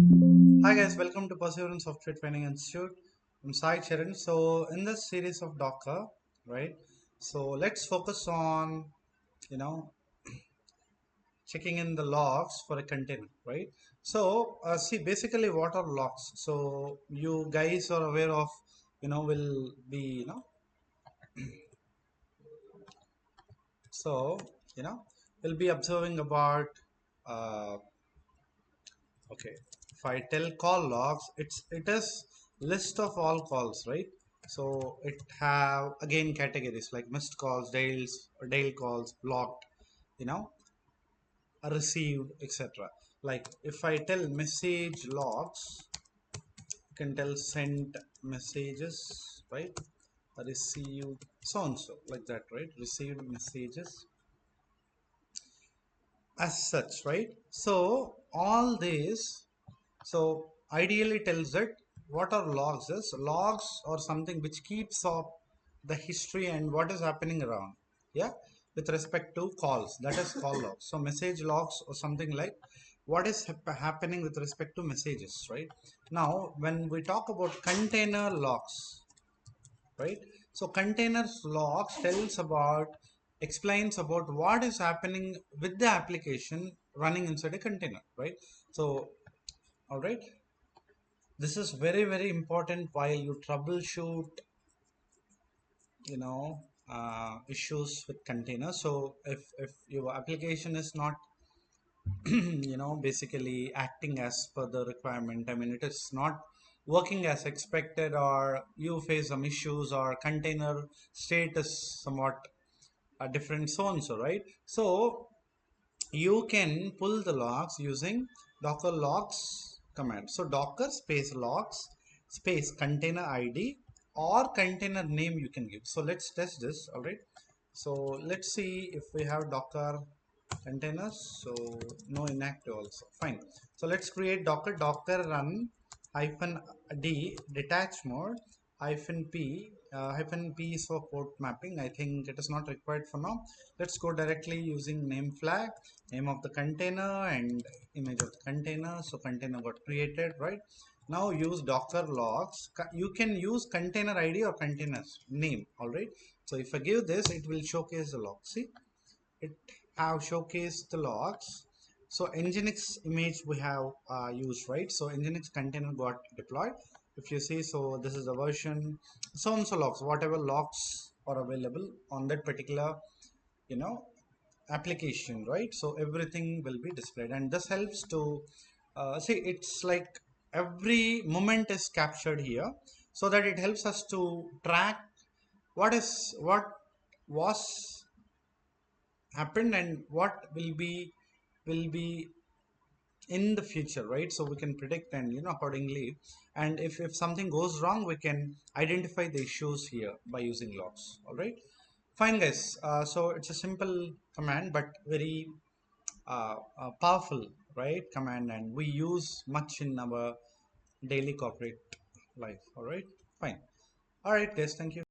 Hi guys, welcome to Perseverance Software Training Institute. I'm Sai Charan. So in this series of Docker, right? So let's focus on, you know, checking in the logs for a container, right? So see, basically, what are logs? So you guys are aware of, will be, so you know, we'll be observing about. Uh, Okay, if I tell call logs, it is list of all calls, right? So it have again categories like missed calls, Dale calls, blocked, you know, received, etc. Like if I tell message logs, you can tell sent messages, right? Received so and so like that, right? Received messages as such, right? So all this, so ideally tells it what are logs is. Logs or something which keeps up the history and what is happening around, yeah, with respect to calls, that is call logs. So message logs or something like what is happening with respect to messages, right? Now when we talk about container logs, right? So containers logs tells about, explains about what is happening with the application running inside a container, right? So all right, this is very important while you troubleshoot, issues with containers. So if your application is not basically acting as per the requirement, I mean it is not working as expected, or you face some issues, or container state is somewhat different, so and so, right? So you can pull the logs using docker logs command. So docker space logs space container id or container name you can give. So let's test this. All right, so let's see if we have docker containers. So no inactive also, fine. So let's create docker run hyphen d detach mode hyphen p. Hyphen p is for port mapping. I think it is not required for now. Let's go directly using name flag, name of the container and image of the container. So container got created, right? Now use docker logs. You can use container id or container name. All right, so if I give this, it will showcase the log. See, it have showcased the logs. So nginx image we have used, right? So nginx container got deployed. If you see, so this is the version, so and so logs, whatever logs are available on that particular, you know application, right? So everything will be displayed, and this helps to see, it's like every moment is captured here, so that it helps us to track what was happened and what will be in the future, right? So we can predict and accordingly, and if something goes wrong, we can identify the issues here by using logs. All right, fine guys. So it's a simple command but very powerful, right, command, and we use much in our daily corporate life. All right, fine. All right guys, thank you.